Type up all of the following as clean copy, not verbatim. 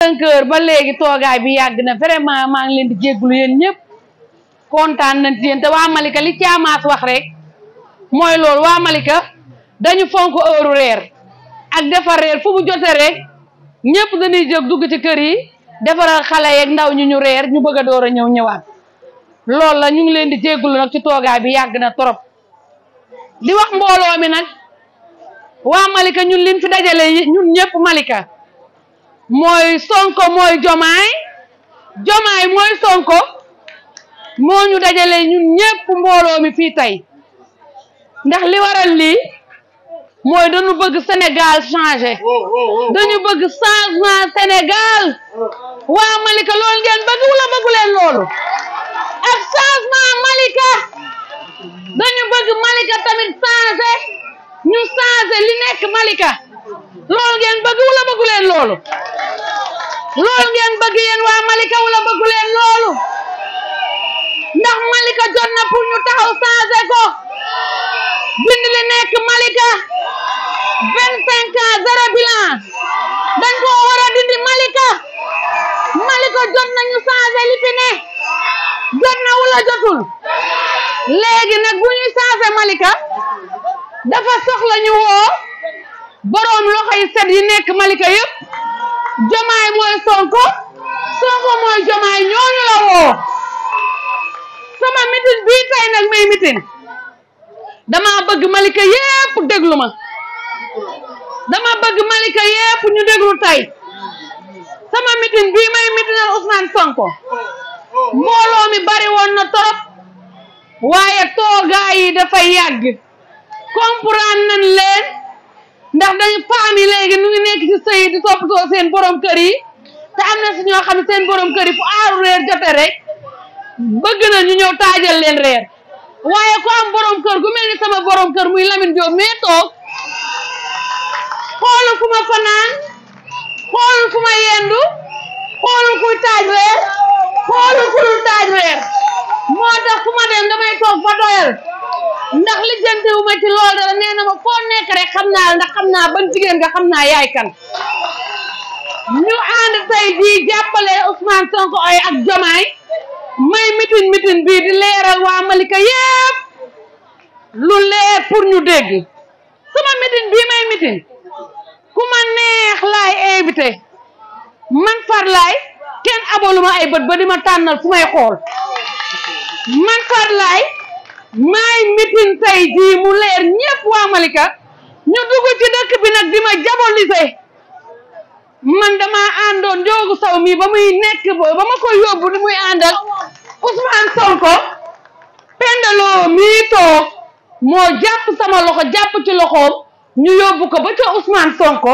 5 heures ba léegi toogaay bi yàgg na vraiment maa ngi leen di jéggulu yéen ñëpp kontaan nañ ci yéen te waa Malika li caamaas wax rek mooy loolu waa Malika dañu fonk heure reer ak defar reer fu mu jote rek ñëpp dañuy jóg dugg ci kër yi defaral xale yeeg ndaw ñu reer ñu bëgg a door a ñëwaat loolu la ñu ngi leen di jéggulu nag ci toogaay bi yàgg na trop di wax mbooloo mi nag waa Malika ñun liñ fi dajale ñun ñëpp Malika mooy Sonko mooy Jomaay mooy Sonko moo ñu dajale ñun ñëpp mbooloo mi fii tey ndax li waral lii mooy dañu bëgg Sénégal changer dañu bëgg changement Sénégal waa Malika loolu ngeen bëgg wala bëggu leen loolu ak changement Malika dañu bëgg Malika tamit changer ñu changer li nekk Malika loolu ngeen bëgg wala bëggu leen loolu loolu ngeen bëgg yéen waa Malika wala bëggu leen loolu ndax Malika jot na pour ñu taxaw changer ko bind li nekk Malika 25 ans zéro bilan dañ ko war a dindi Malika jot na ñu changer li fi ne jot na wala jotul léegi nag bu ñuy changer Malika dafa soxla ñu woo boroom loxo yi set yi nekk Malika yëpp Jomaay mooy Sonko mooy Jomaay ñooñu la woo sama mitin bii tey nag may mitin dama bëgg Malika yépp déglu ma dama bëgg Malika yépp ñu déglu tey sama mitin bii may mitinal Ousmane Sonko mbooloo mi bari woon na trop waaye toogaay yi dafay yàgg comprendre nañ leen ndax dañu faam yi léegi nu ngi nekk ci sëy di toppatoo seen borom kër yi te am na si ñoo xam ne seen borom kër yi fu aaru reer jote rek bëgg na ñu ñëw taajal leen reer waaye ku am borom kër gu mel ni sama borom kër muy Lamine Diop mais toog xoolu fu ma fanaan xoolu fu ma yendu xoolu kuy taaj reer xoolu ku dul taaj reer moo tax fu ma dem damay toog fa doyal ndax lijjanti wu ma ci loolu dara nee na ma foo nekk rek xam naa ndax xam naa ban jigéen nga xam naa yaay kan ñu ànd tey jii jàppale Ousmane Sonko ay ak Jomaay may mitin bii di leeral waa Malika yépp lu leer pour ñu dégg sama mitin bii may mitin ku ma neex laay invité man far laay kenn abaluma ay bët ba di ma tànnal fu may xool man far laay maay mitin tey jii mu leer ñépp waa Malika ñu dugg ci dëkk bi nag di ma diaboliser man dama àndoon Njoogu Saw mi ba muy nekk ba ma ko yóbbu di muy àndal Ousmane Sonko pendaloo mii toog moo jàpp sama loxo jàpp ci loxoom ñu yóbbu ko ba ca Ousmane Sonko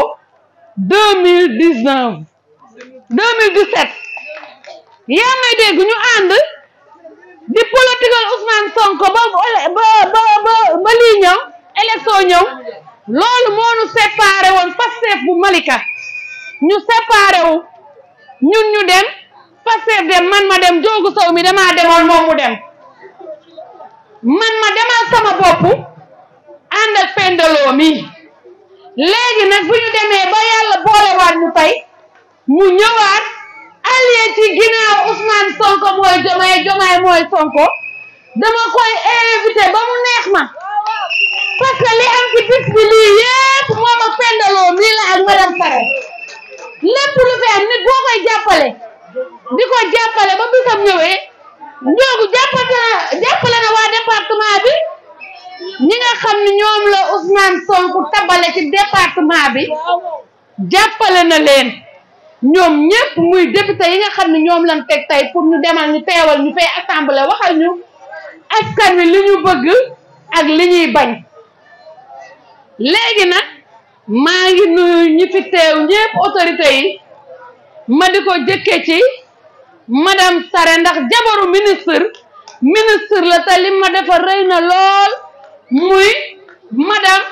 2017 yaa may dégg ñu ànd di political Ousmane Sonko ba lii ñëw élection ñëw loolu moo ñu séparé woon Pastef bu Malika ñu séparé wu ñun ñu dem Pastef dem man ma dem Njoogu Saw mi damaa demoon moom mu dem man ma demal sama bopp ànd ak pendaloo mi léegi nag bu ñu demee ba yàlla boolewaat ñu tey mu ñëwaat allié ci ginnaaw Ousmane Sonko mooy Jomaay mooy Sonko dama koy invité ba mu neex ma parce que li am ci bis bi lii yépp moom ak pendaloo mii la ak madame Sare lépp lu fi am nit boo koy jàppale di ko jàppale ba bisam ñëwee Njoogu jàppale na waa département bi ñi nga xam ne ñoom la Ousmane Sonko tabale ci département bi jàppale na leen ñoom ñëpp muy député yi nga xam ne ñoom lañ teg tey pour ñu demal ñu teewal ñu fay assemblée waxal ñu askan wi li ñu bëgg ak li ñuy bañ léegi nag maa ngi nuyu ñi fi teew ñëpp autorité yi ma di ko jëkke ci madame Sare ndax jabaru ministre la te li ma defa rëy na lool muy madame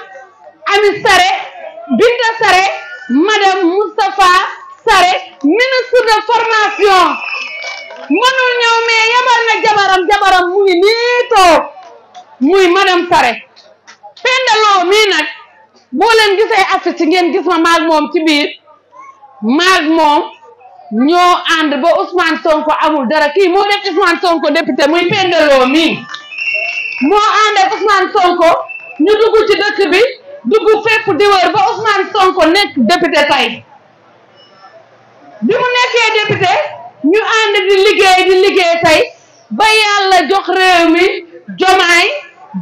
Ami Sare Binta Sare madame Moustapha Sare ministre de formation mënul ñëw mais yabal na jabaram mu ngi nii toog muy madame Sare pendaloo mii nag boo leen gisee affiche ci ngeen gis ma maag moom ci biir maag moom ñoo ànd ba Ousmane Sonko amul dara kii moo def Ousmane Sonko député muy pendaloo mii moo ànd ak Ousmane Sonko ñu dugg ci dëkk bi dugg fépp di wër ba Ousmane Sonko nekk député tey bi mu nekkee député ñu ànd di liggéey tey ba yàlla jox réew mi Jomaay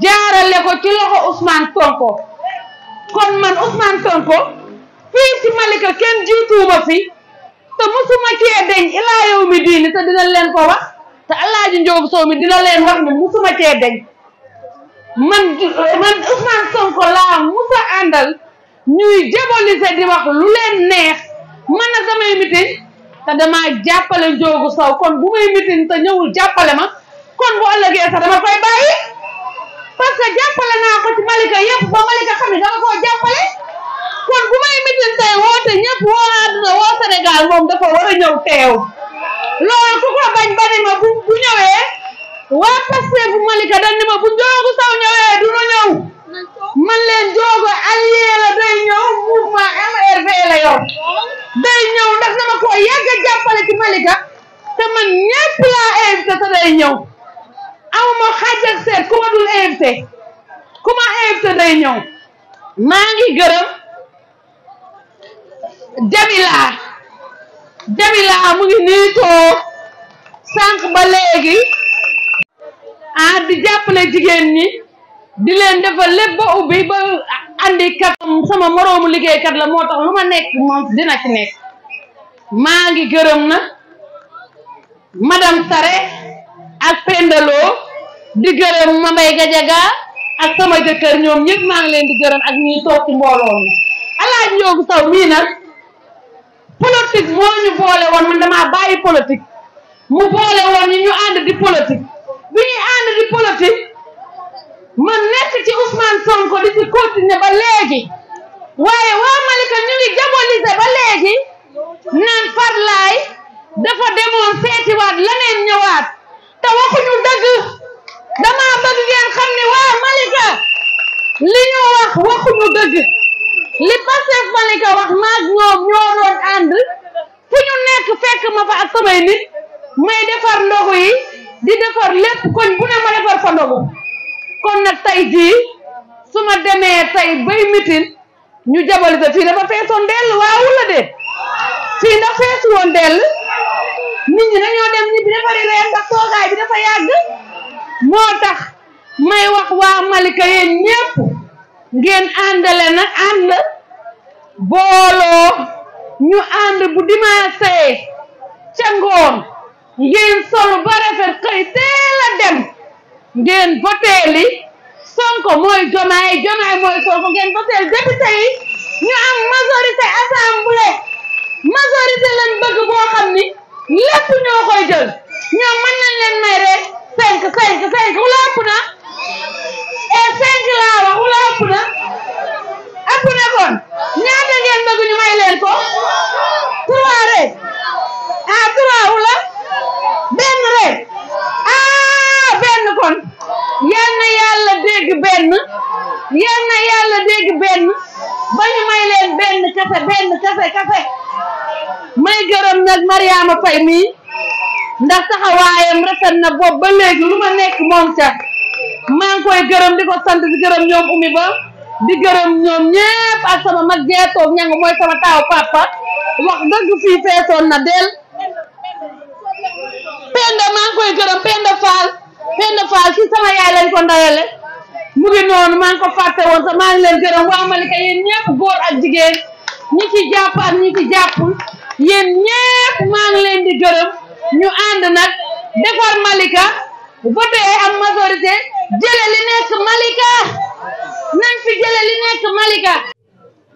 jaarale ko ci loxo Ousmane Sonko kon man Ousmane Sonko fii ci Malika kenn jiituuma fi te musuma cee deñ ilaa yow mi diini te dina leen ko wax te Alaaji Njoogu Sow mi dina leen wax ne musuma cee deñ man Ousmane Sonko laa musa àndal ñuy diaboliser di wax lu leen neex man na damay mitin te dama jàppale Njoogu Sow kon bu may mitin te ñëwul jàppale ma kon bu ëllëgee sax dama koy bàyyi parce que jàppale naa ko ci Malika yëpp ba Malika xam ne dama koo jàppale kon bu may mitin tey woote ñëpp woo àdduna woo Sénégal moom dafa war a ñëw teew loolu ku ko bañ ba ni ma bu ñëwee waa Pastef bu Malika dañ ni ma bu Njoogu Sow ñëwee du ñu ñëw man leen Njoogu allié la day ñëw mouvement MRV la yor day ñëw ndax dama ko yàgg a jàppale ci Malika te man ñëpp laa invité te day ñëw awma xaaj ak seet ku ma dul invité ku ma invité day ñëw maa ngi gërëm Jamila mu ngi nii toog sànq ba léegi di jàppale jigéen ñi di leen defal lépp ba ubbi ba andi kat sama moroomu liggéeykat la moo tax lu ma nekk moom dina ci nekk maa ngi gërëm na madame Sare ak Pendaloo di gërëm Mambay Gajaga ak sama jëkkër ñoom ñëpp maa ngi leen di gërëm ak ñuy toog ci mbooloo mi Alaaji Njoogu Sow mii nag politique moo ñu boole woon man damaa bàyyi politique mu boole woon ñu ànd di politique bi ñuy ànd di politique man nekk ci Ousmane Sonko di ci continuer ba léegi waaye waa Malika ñu ngi diaboliser ba léegi naan Farlaay dafa demoon seetiwaat leneen ñëwaat te waxuñu dëgg damaa bëgg ngeen xam ni waa Malika li ñu wax waxuñu dëgg li Pastef Malika wax maag ñoom ñoo doon ànd fu ñu nekk fekk ma fa ak samay nit may defar ndogu yi di defar lépp koñ bu ne ma defar fa ndogu kon nag tey jii su ma demee tey bay mitin ñu diaboliser fii dafa feesoon dell waaw wala de fii ndax feesu woon dell nit ñi dañoo dem ñibbi defari reen ndax toogaay bi dafa yàgg moo tax may wax waa Malika yéen ñépp ngeen àndale nag ànd booloo ñu ànd bu dimanche ca ngoon ngeen solu ba rafet xëy teel a dem ngeen voteeli Sonko mooy Jomaay Jomaay mooy Sonko ngeen voteel député yi ñu am majorité assemblée majorité lañ bëgg boo xam ni lépp ñoo koy jël ñoom mën nañ leen may rek 5 wala ëpp na et 5 laa wax wala ëpp na kon ñaata ngeen bëgg ñu may leen ko 3 rek 3 wala benn rek benn kon yal na yàlla dégg benn ba ñu may leen benn kase may gërëm nag Mariama Faye mii ndax taxawaayam rafet na boobu ba léegi lu ma nekk moom ca maa ngi koy gërëm di ko sant di gërëm ñoom Oumy Ba di gërëm ñoom ñépp ak sama mag jeetoog ñang mooy sama taaw papa wax dëgg fii feesoon na del Penda maa ngi koy gërëm Penda Fall ci sama yaay lañ ko ndayale mu ngi noonu maa ngi ko fàtte woon sax maa ngi leen gërëm waa Malika yéen ñépp góor ak jigéen ñi ci jàpp ak ñi ci jàppul yéen ñépp maa ngi leen di gërëm ñu ànd nag defar Malika voté am majorité jële li nekk Malika nañ fi jële li nekk Malika.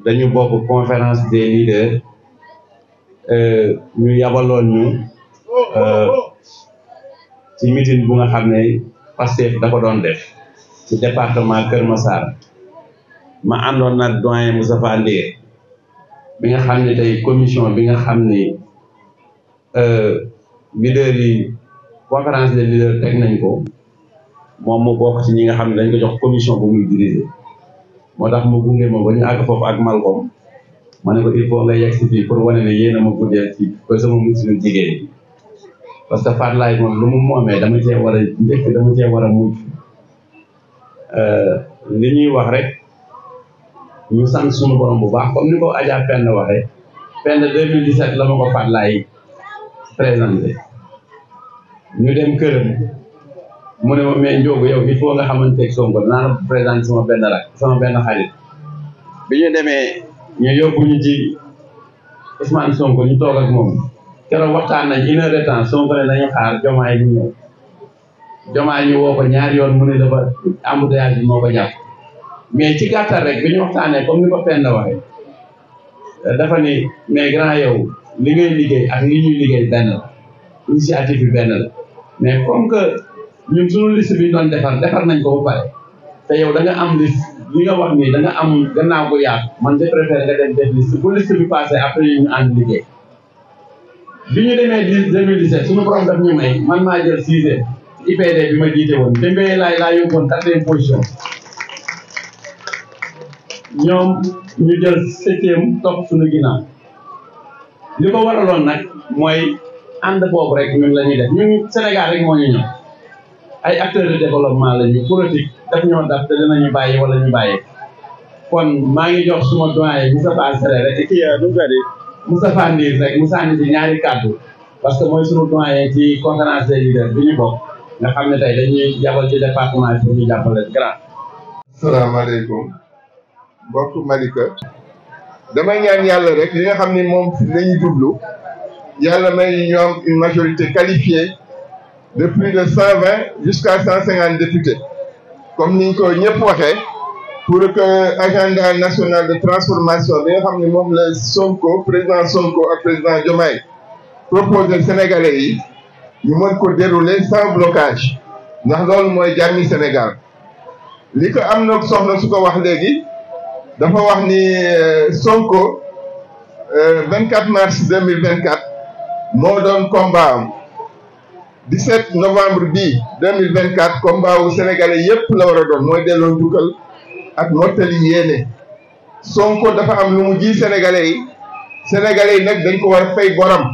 dañu bokk conférence des leaders ñu yabaloon ñu ci meeting bu nga xam ne Pastef da ko doon def ci département Kër Massar ma àndoon nag doyen Moustapha Ndir bi nga xam ne tey commission bi nga xam ni leader yi conférence des leaders teg nañ ko moom mu bokk ci ñi nga xam ne dañ ko jox commission bu muy diriger moo tax mu gunge ma ba ñu àgg foofu ak Malcolm ma ne ko il faut nga yegg si fii pour wane ne yéen a ma guddeel ci ba sama musulum jigéen ñi parce que Fatou Laye moom lu mu moomee dama cee war a njëkk dama cee war a mujj li ñuy wax rek ñu sant suñu borom bu baax comme ni ko Adja Penda waxee Penda 2017 la ma ko Fatou Laye présenté ñu dem këram mu ne ma mais Ndiogou yow il faut nga xamante ne Sonko dinaa la présenté sama benn rak sama benn xarit bi ñu demee ñu yóbbu ñu ci Ousmane Sonko ñu toog ak moom keroog waxtaan nañ 1 heure de temps Sonko ne dañu xaar Diomaye ñu ñëw Diomaye ñu woo ko ñaari yoon mu ne dafa embouteillage bi moo ko jàpp mais ci gàttal rek bi ñu waxtaanee comme ni ko Penda waxee dafa ni mais grand yow li ngay liggéey ak li ñuy liggéey benn la initiative bi benn la mais comme que ñun suñu liste bi ñu doon defar nañ ko ba pare te yow da nga am liste li nga wax nii da nga am gannaaw bu yaatu man je préfère nga dem def liste bu liste bi passé après ñu ànd liggéey bi ñu demee 2017 suñu borom daf ñu may man maa jël 6e IPD bi ma jiite woon te mbéyee laa yóbboon 4e position ñoom ñu jël 7e topp suñu ginnaaw li ko waraloon nag mooy ànd boobu rek ñun la ñuy def ñun Sénégal rek moo ñu ñëw ay acteurs de développement la ñu politique daf ñoo daf te dinañu bàyyi wala ñu bàyyi kon maa ngi jox suma doyen Moustapha Sere rek kii nu mu tuddati Moustapha Ndir rek mu sànni ci ñaari kàddu parce que mooy sunu doyen ci conférence des leaders bi ñu bokk nga xam ne tey dañuy jabal ci département pour ñu jàppale grand. asalaamaaleykum mbokk Malika. damay ñaan yàlla rek li nga xam ni moom lañu jublu yàlla may ñu am une majorité qualifiée de plus de 120 jusqu'à 150 députés comme niñ ko ñëpp waxee pour que agenda national de transformation bi nga xam ne moom la Sonko président Sonko ak président Diomaye proposé Sénégalais yi ñu mën ko dérouler sans blocage ndax loolu mooy jàmmi Sénégal li ko am na soxna su ko wax léegi dafa wax ni Sonko 24 mars 2024 moo doon combat am 17 novembre bii 2024 combat wu Sénégalais yépp la war a doon mooy delloo njukkal ak mottali yéene Sonko dafa am lu mu ji Sénégalais yi nag dañ ko war a fay boram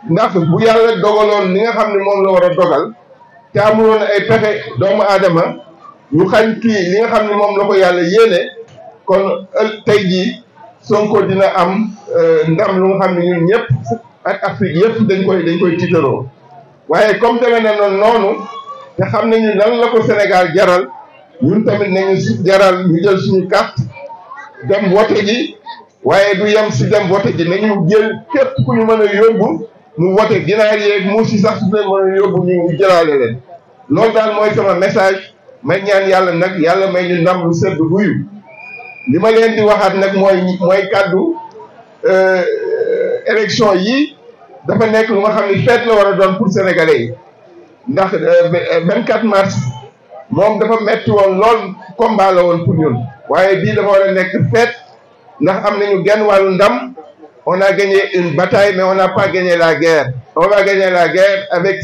ndax bu yàlla dogaloon li nga xam ne moom la war a dogal te amuloon ay pexe doomu aadama ñu xañ kii li nga xam ne moom la ko yàlla yéene kon tey jii Sonko dina am ndam lu nga xam ne ñun ñëpp ak Afrique yëpp dañ koy tiitaroo waaye comme demee na noonu te xam nañu lan la ko Sénégal jaral ñun tamit nañu jaral ñu jël suñu carte dem vote ji waaye du yem si dem vote ji nañu jël képp ku ñu mën a yóbbu mu vote ginaar yeeg mu si sax su leen mën a yóbbu ñu jëlaale leen loolu daal mooy sama message may ñaan yàlla nag yàlla may ñu ndam lu sedd guyu li ma leen di waxaat nag mooy kàddu élection yi dafa nekk lu nga xam ne fête la war a doon pour sénégalais yi ndax 24 mars moom dafa metti woon lool combat la woon pour ñun waaye bii dafa war a nekk fête ndax am nañu genn wàllu ndam on a gagné une bataille mais on n'a pas gagné la guerre on va gagner la guerre avec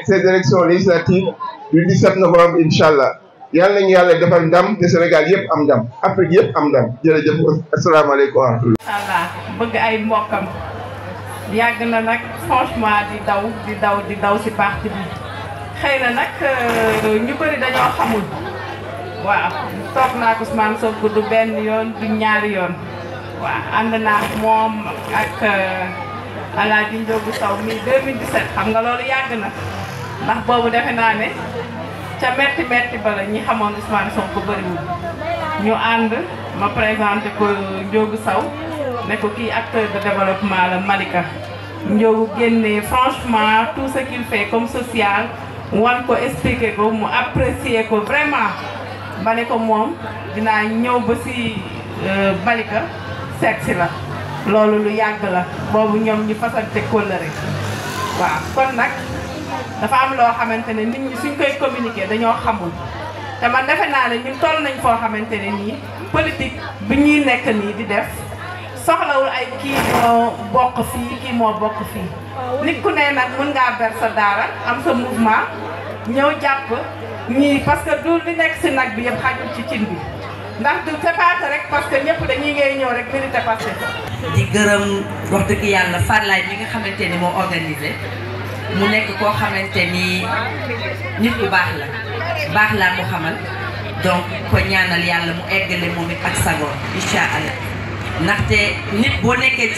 ces élections législatives du 17 novembre inchallah yàlla nañu yàlla defal ndam te Sénégal yëpp am ndam Afrique yëpp am ndam jërëjëf asalaamaaleykum wa rahmatulah. voilà bëgg ay mbokkam yàgg na nag franchement di daw si parti bi xëy na nag ñu bëri dañoo xamul waaw toog naa ko Ousmane Sonko du benn yoon du ñaari yoon waaw ànd naa moom ak Alaaji Ndiogou Sow mi 2017 xam nga loolu yàgg na ndax boobu defe naa ne ca metti bala ñi xamoon Ousmane Sonko bëriwul ñu ànd ma présenté ko Ndiogou Sow ne ko kii acteur de développement la Malika Ndiogou génne franchement tout ce qu'il fait comme social wan ko expliquer ko mu apprécier ko vraiment ma ne ko moom dinaa ñëw ba si Malika seet si la loolu lu yàgg la boobu ñoom ñu fasante kóllëre waaw kon nag dafa am loo xamante ne nit ñi suñ koy communiquer dañoo xamul te man defe naa ne ñun toll nañ foo xamante ne nii politique bi ñuy nekk nii di def soxlawul ay kii moo bokk fii kii moo bokk fii nit ku ne nag mën ngaa ber sa daara am sa mouvement ñëw jàpp ñii parce que du li nekk si nag bi yëpp xajul ci cin bi ndax du c'est pas rek parce que ñëpp dañuy ngay ñëw rek milité Pastef. di gërëm wax dëgg yàlla Farlaye mi nga xamante ni moo organisé mu nekk koo xamante ni nit ku baax laa ko xamal donc ko ñaanal yàlla mu eggale moom it ak sagoor incha allah ndaxte nit boo nekkee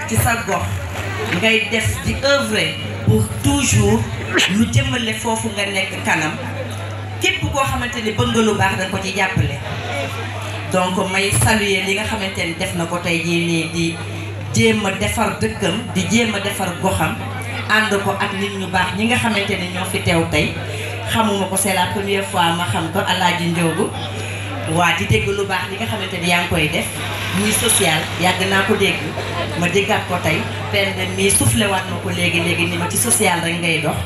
ci sa gox ngay def di œuvrer pour toujours lu jëmale foofu nga nekk kanam képp koo xamante ni bëgg nga lu baax da nga ko ci jàppale. donc may saluer li nga xamante ni def na ko tey jii nii di jéem a defar dëkkam di jéem a defar goxam ànd ko ak nit ñu baax ñi nga xamante ni ñoo fi teew tey xamuma ko c'est la première fois ma xam ko Alaaji Njoogu waa di dégg lu baax li nga xamante ni yaa ngi koy def muy social yàgg naa ko dégg ma déggaat ko tey benn mi soufflé waat na ko léegi ni ma ci social rek ngay dox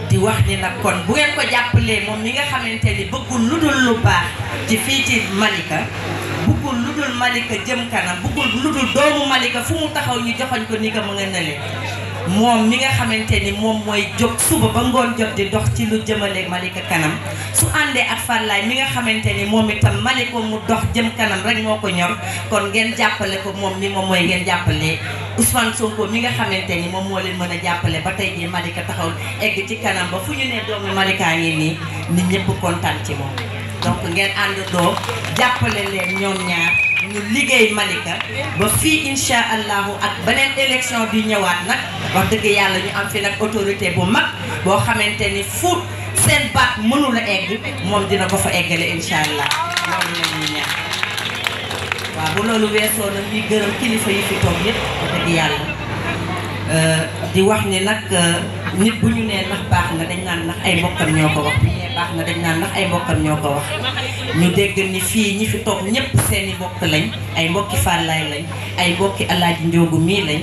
di wax ni nag kon bu ngeen ko jàppalee moom mi nga xamante ni bëggul lu dul lu baax ci fii ci Malika bëggul lu dul Malika jëm kanam bëggul lu dul doomu Malika fu mu taxaw ñu joxoñ ko ni ko mu nga nele moom mi nga xamante ni moom mooy jóg suba ba ngoon jot di dox ci lu jëmale Malika kanam su àndee ak Farlaye mi nga xamante ni moom itam Malika mu dox jëm kanam rek moo ko ñor kon ngeen jàppale ko moom ni moom mooy ngeen jàppale Ousmane Sonko mi nga xamante ni moom moo leen mën a jàppale ba tey jii Malika taxaw egg ci kanam ba fu ñu ne doomu Malika ngi nii nit ñëpp kontaan ci moom donc ngeen àndandoo jàppale leen ñoom ñaar ñu liggéey Malika ba fii incha allahu ak beneen élection bi ñëwaat nag wax dëgg yàlla ñu am fi nag autorité bu mag boo xamante ni fu seen baat mënul a egg moom dina ko fa eggale incha allah loolu la ñuy ñaan. waaw bu loolu weesoo nag ñuy gërëm kilifa yi fi toog yëpp wax dëgg yàlla di wax ni nag nit bu ñu nee ndax baax na dañ naan ndax ay mbokkam ñoo ko wax bu ñu nee baax na dañ naan ndax ay mbokkam ñoo ko wax ñu dégg ni fii ñi fi toog ñëpp seeni mbokk lañ ay mbokki Farlaye lañ ay mbokki Alaaji Njoogu mii lañ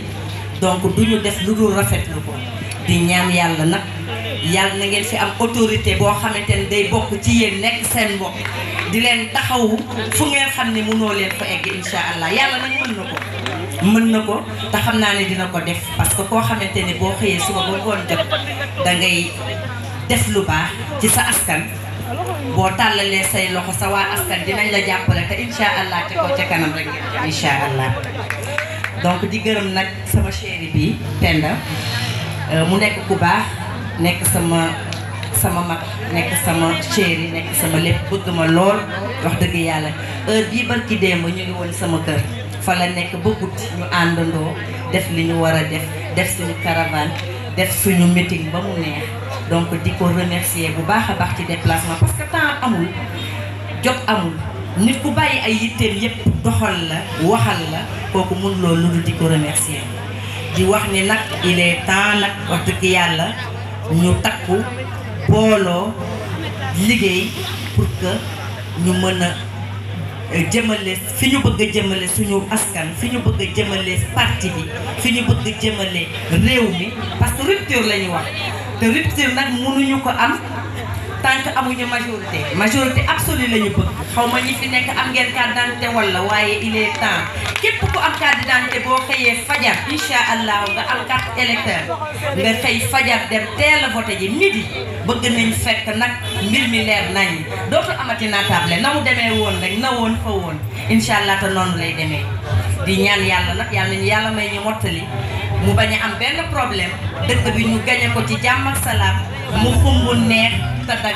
donc du ñu def lu dul rafetlu ko di ñaan yàlla nag yàlla na ngeen fi am autorité boo xamante ni day bokk ci yéen nekk seen mbokk di leen taxawu fu ngeen xam ne mënoo leen fa egg incha allah yàlla nag mën na ko te xam naa ne dina ko def parce que koo xamante ni boo xëyee suba ba ngoon jot da ngay def lu baax ci sa askan boo tàllalee say loxo sa waa askan dinañ la jàppale te incha allah te ko ca kanam rek incha allah. donc di gërëm nag sama chéri bi Penda mu nekk ku baax nekk sama mag nekk sama chéri nekk sama lépp bëgg ma lool wax dëgg yàlla heure bii barki démb ñu ngi woon sama kër fa la nekk ba guddi ñu àndandoo def li ñu war a def suñu caravane def suñu meeting ba mu neex donc di ko remercier bu baax a baax ci déplacement parce que temps amul jot amul nit ku bàyyi ay yitteem yépp doxal la waxal la kooku mun loolu lu dul di ko remercier di wax ni nag il est temps nag wax dëgg yàlla ñu takku booloo liggéey pour que ñu mën a jëmale fi ñu bëgg a jëmale suñu askan fi ñu bëgg a jëmale parti bi fi ñu bëgg a jëmale réew mi parce que rupture la ñu wax te rupture nag mënuñu ko am tant que amuñu majorité absolue la ñu bëgg xaw ma ñi fi nekk am ngeen carte d'identité wala waaye il est temps képp ku am carte d'identité boo xëyee fajar incha allah nga am carte électeur nga xëy fajar dem teel a voté ji midi bëgg nañ fekk nag mbir mi leer nañ dootu amati naatable na mu demee woon rek na woon fa woon incha allah te noonu lay demee di ñaan yàlla nag yàlla nañu yàlla may ñu mottali mu bañ a am benn problème dëkk bi ñu gañe ko ci jàmm ak salaam mu xumbu neex te daga